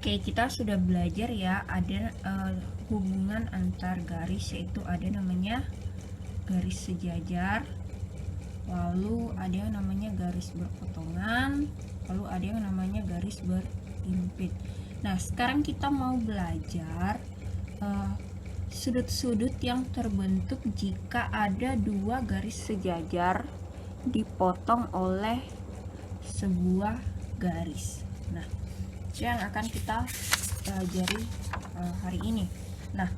Oke, kita sudah belajar ya, ada hubungan antar garis, yaitu ada namanya garis sejajar, lalu ada yang namanya garis berpotongan, lalu ada yang namanya garis berhimpit. Nah, sekarang kita mau belajar sudut-sudut yang terbentuk jika ada dua garis sejajar dipotong oleh sebuah garis. Nah, itu yang akan kita pelajari hari ini. Nah,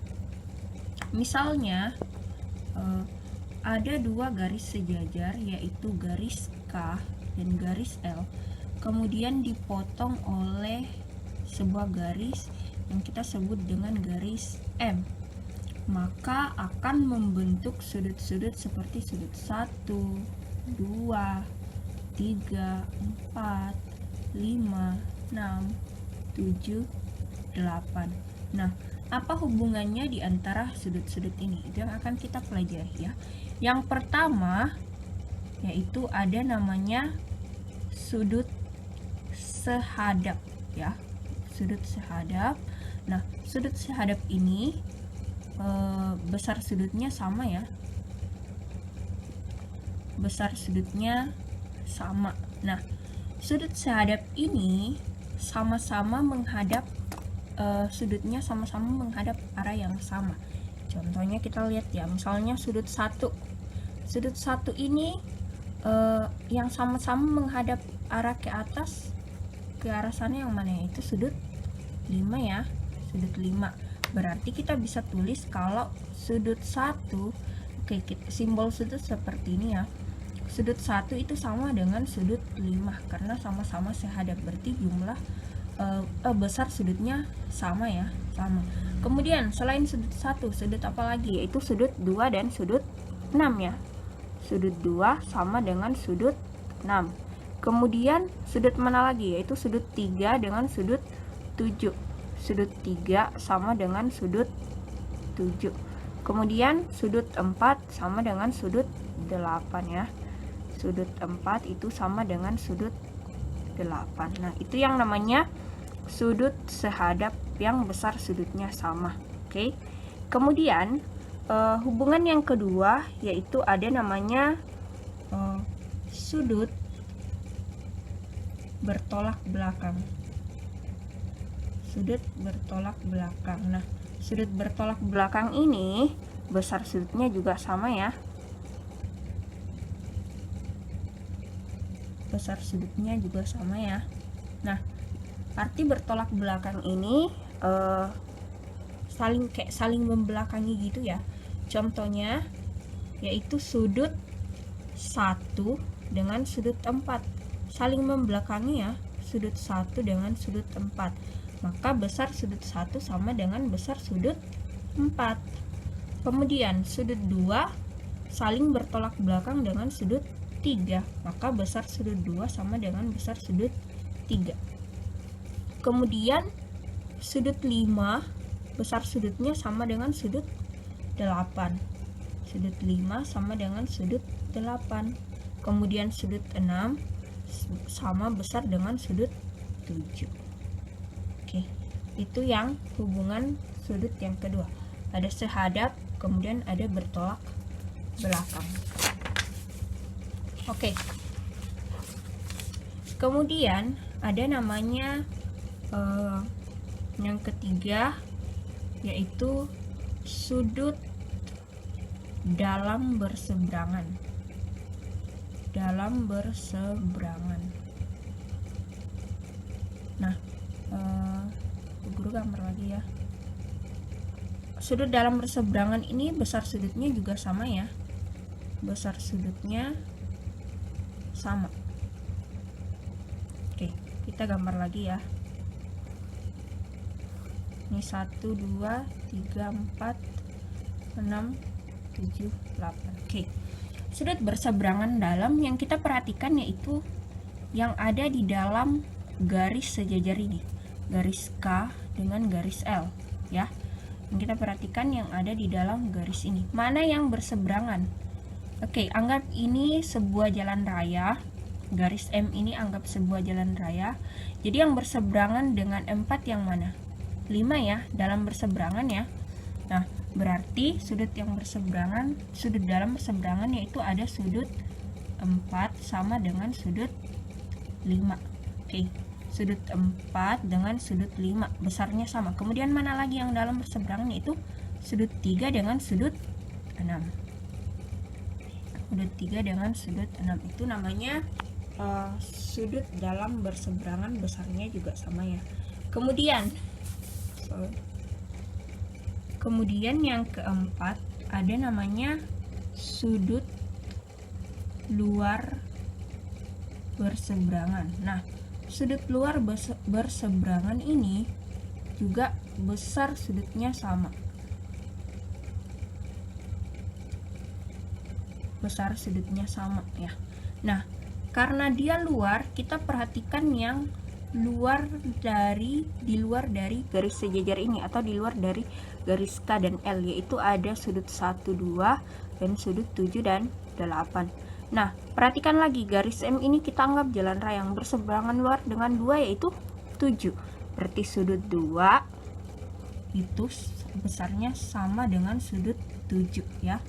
misalnya ada dua garis sejajar, yaitu garis K dan garis L, kemudian dipotong oleh sebuah garis yang kita sebut dengan garis M, maka akan membentuk sudut-sudut seperti sudut 1, 2, 3, 4, 5, 6, 7, 8. Nah, apa hubungannya di antara sudut-sudut ini? Itu yang akan kita pelajari ya. Yang pertama yaitu ada namanya sudut sehadap ya. Sudut sehadap. Nah, sudut sehadap ini besar sudutnya sama ya. Besar sudutnya sama. Nah, sudut sehadap ini sama-sama menghadap sudutnya sama-sama menghadap arah yang sama. Contohnya kita lihat ya, misalnya sudut 1. Sudut 1 ini yang sama-sama menghadap arah ke atas, ke arah sana yang mana ya? Itu sudut 5 ya. Sudut 5. Berarti kita bisa tulis kalau sudut 1, oke, simbol sudut seperti ini ya. Sudut 1 itu sama dengan sudut 5 karena sama-sama sehadap, berarti jumlah besar sudutnya sama ya, sama. Kemudian selain sudut 1, sudut apa lagi? Yaitu sudut 2 dan sudut 6 ya. Sudut 2 sama dengan sudut 6. Kemudian sudut mana lagi? Yaitu sudut 3 dengan sudut 7. Sudut 3 sama dengan sudut 7. Kemudian sudut 4 sama dengan sudut 8 ya. Sudut 4 itu sama dengan sudut 8. Nah, itu yang namanya sudut sehadap yang besar sudutnya sama. Oke. Kemudian hubungan yang kedua yaitu ada namanya sudut bertolak belakang. Sudut bertolak belakang. Nah, sudut bertolak belakang ini besar sudutnya juga sama ya. Besar sudutnya juga sama ya. Nah, arti bertolak belakang ini saling membelakangi gitu ya. Contohnya yaitu sudut 1 dengan sudut 4 saling membelakangi ya. Sudut 1 dengan sudut 4, maka besar sudut 1 sama dengan besar sudut 4. Kemudian sudut 2 saling bertolak belakang dengan sudut 3, maka besar sudut 2 sama dengan besar sudut 3. Kemudian sudut 5 besar sudutnya sama dengan sudut 8. Sudut 5 sama dengan sudut 8. Kemudian sudut 6 sama besar dengan sudut 7. Oke, itu yang hubungan sudut yang kedua. Ada sehadap, kemudian ada bertolak belakang. Oke. Kemudian ada namanya yang ketiga yaitu sudut dalam berseberangan. Dalam berseberangan. Nah, guru gambar lagi ya. Sudut dalam berseberangan ini besar sudutnya juga sama ya. Besar sudutnya sama. Oke, kita gambar lagi ya. Ini 1, 2, 3, 4, 6, 7, 8. Oke. Sudut berseberangan dalam yang kita perhatikan yaitu yang ada di dalam garis sejajar ini. Garis K dengan garis L ya. Yang kita perhatikan yang ada di dalam garis ini. Mana yang berseberangan? Oke, anggap ini sebuah jalan raya. garis M ini anggap sebuah jalan raya. Jadi yang berseberangan dengan 4 yang mana? 5 ya, dalam berseberangan ya. Nah, berarti sudut yang berseberangan, sudut dalam berseberangan yaitu ada sudut 4 sama dengan sudut 5. Oke, sudut 4 dengan sudut 5 besarnya sama. Kemudian mana lagi yang dalam berseberangan, yaitu sudut 3 dengan sudut 6. Sudut 3 dengan sudut 6 itu namanya sudut dalam berseberangan, besarnya juga sama ya. Kemudian yang keempat ada namanya sudut luar berseberangan. Nah, sudut luar berseberangan ini juga besar sudutnya sama. Besar sudutnya sama ya. Nah, karena dia luar, kita perhatikan yang di luar dari garis sejajar ini atau di luar dari garis K dan L, yaitu ada sudut 1, 2 dan sudut 7 dan 8. Nah, perhatikan lagi garis M ini kita anggap jalan raya yang berseberangan luar dengan 2 yaitu 7. Berarti sudut 2 itu besarnya sama dengan sudut 7 ya.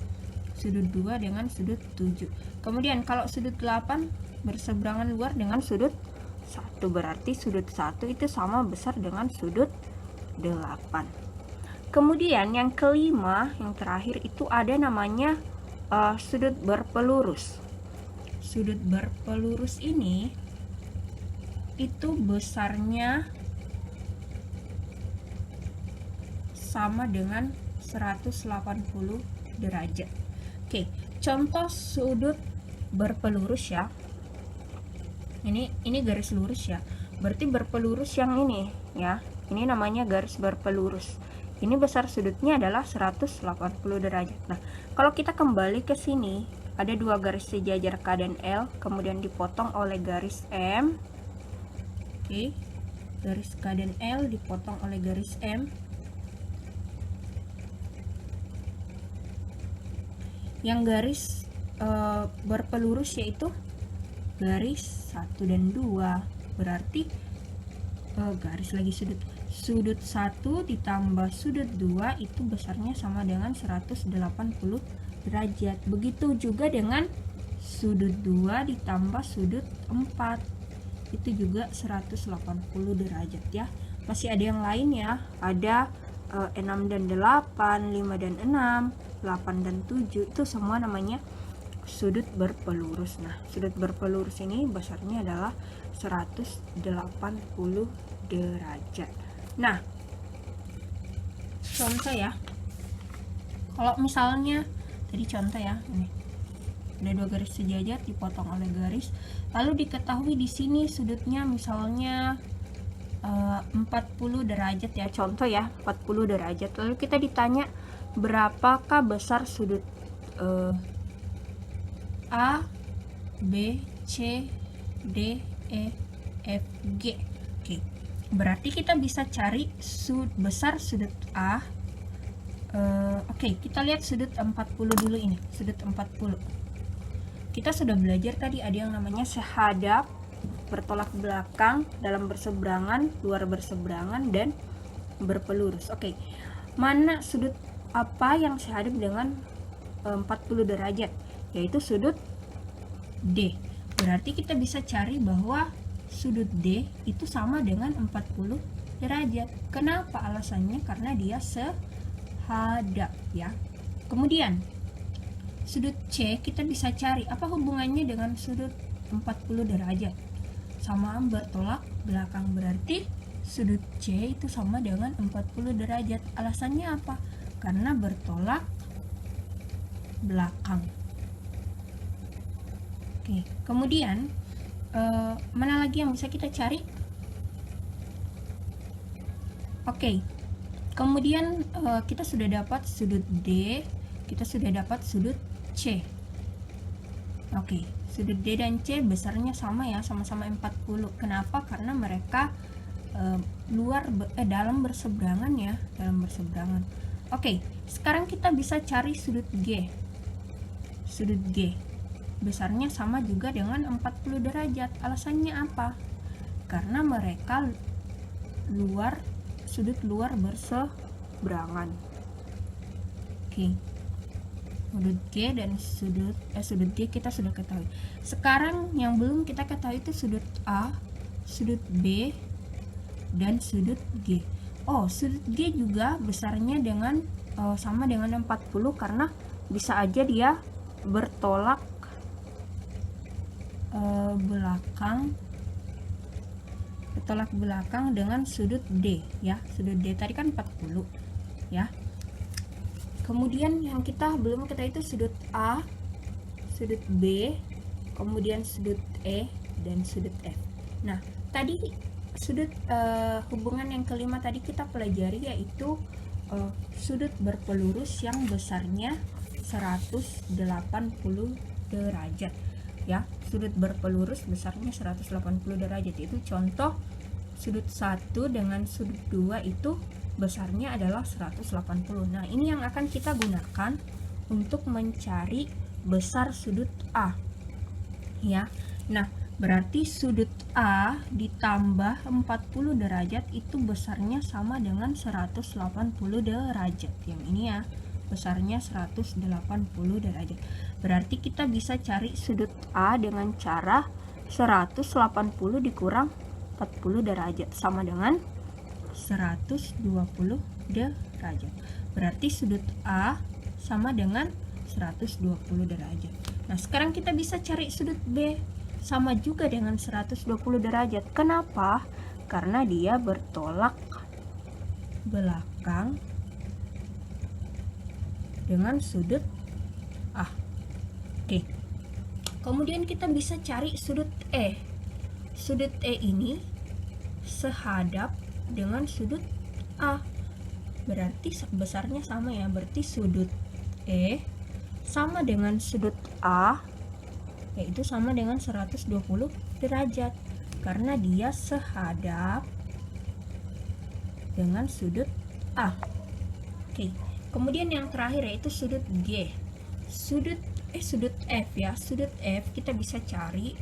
Sudut 2 dengan sudut 7. Kemudian kalau sudut 8 berseberangan luar dengan sudut 1, berarti sudut 1 itu sama besar dengan sudut 8. Kemudian yang kelima, yang terakhir itu ada namanya sudut berpelurus. Sudut berpelurus ini itu besarnya sama dengan 180 derajat. Oke, contoh sudut berpelurus ya. Ini garis lurus ya. Berarti berpelurus yang ini ya. Ini namanya garis berpelurus. Ini besar sudutnya adalah 180 derajat. Nah, kalau kita kembali ke sini, ada dua garis sejajar K dan L, kemudian dipotong oleh garis M. Oke. Garis K dan L dipotong oleh garis M. Yang garis berpelurus yaitu garis 1 dan 2, berarti garis lagi sudut 1 ditambah sudut 2 itu besarnya sama dengan 180 derajat. Begitu juga dengan sudut 2 ditambah sudut 4, itu juga 180 derajat ya. Masih ada yang lain ya, ada 6 dan 8, 5 dan 6, 8 dan 7, itu semua namanya sudut berpelurus. Nah, sudut berpelurus ini besarnya adalah 180 derajat. Nah, contoh ya. Kalau misalnya tadi contoh ya, ini ada dua garis sejajar dipotong oleh garis, lalu diketahui di sini sudutnya misalnya 40 derajat ya, contoh ya, 40 derajat. Lalu kita ditanya berapakah besar sudut A, B, C, D, E, F, G. Oke. Berarti kita bisa cari besar sudut A. Oke, kita lihat sudut 40 dulu ini, sudut 40. Kita sudah belajar tadi ada yang namanya sehadap, bertolak belakang, dalam berseberangan, luar berseberangan, dan berpelurus. Oke. Mana sudut apa yang sehadap dengan 40 derajat? Yaitu sudut D. Berarti kita bisa cari bahwa sudut D itu sama dengan 40 derajat. Kenapa? Alasannya karena dia sehadap ya. Kemudian sudut C kita bisa cari apa hubungannya dengan sudut 40 derajat. Sama bertolak belakang, berarti sudut C itu sama dengan 40 derajat. Alasannya apa? Karena bertolak belakang. Oke, kemudian mana lagi yang bisa kita cari? Oke, kemudian kita sudah dapat sudut D, kita sudah dapat sudut C. Oke, sudut D dan C besarnya sama ya, sama-sama 40. Kenapa? Karena mereka dalam berseberangan ya, dalam berseberangan. Oke, sekarang kita bisa cari sudut G. Sudut G. besarnya sama juga dengan 40 derajat. Alasannya apa? Karena mereka sudut luar berseberangan. Oke. Sudut G dan sudut G kita sudah ketahui. Sekarang yang belum kita ketahui itu sudut A, sudut B, dan sudut G. Sudut G juga besarnya dengan sama dengan 40 karena bisa aja dia bertolak belakang dengan sudut D ya. Sudut D tadi kan 40 ya. Kemudian yang kita belum ketahui itu sudut A, sudut B, kemudian sudut E dan sudut F. Nah, tadi sudut hubungan yang kelima tadi kita pelajari yaitu sudut berpelurus yang besarnya 180 derajat ya. Sudut berpelurus besarnya 180 derajat itu contoh sudut 1 dengan sudut 2 itu besarnya adalah 180. Nah, ini yang akan kita gunakan untuk mencari besar sudut A ya. Nah, berarti sudut A ditambah 40 derajat itu besarnya sama dengan 180 derajat. Yang ini ya, besarnya 180 derajat. Berarti kita bisa cari sudut A dengan cara 180 dikurang 40 derajat sama dengan 120 derajat. Berarti sudut A sama dengan 120 derajat. Nah, sekarang kita bisa cari sudut B. Sama juga dengan 120 derajat. Kenapa? Karena dia bertolak belakang dengan sudut A. Oke. Kemudian kita bisa cari sudut E. Sudut E ini sehadap dengan sudut A. Berarti besarnya sama ya. Berarti sudut E sama dengan sudut A, yaitu sama dengan 120 derajat karena dia sehadap dengan sudut A. Oke. Kemudian yang terakhir yaitu sudut G. Sudut F ya. Sudut F kita bisa cari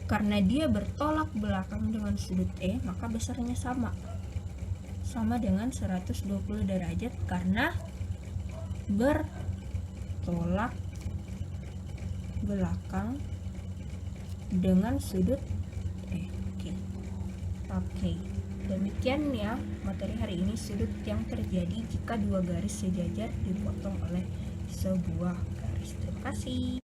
karena dia bertolak belakang dengan sudut E, maka besarnya sama dengan 120 derajat karena bertolak belakang dengan sudut E. Oke. Demikian ya materi hari ini, sudut yang terjadi jika dua garis sejajar dipotong oleh sebuah garis. Terima kasih.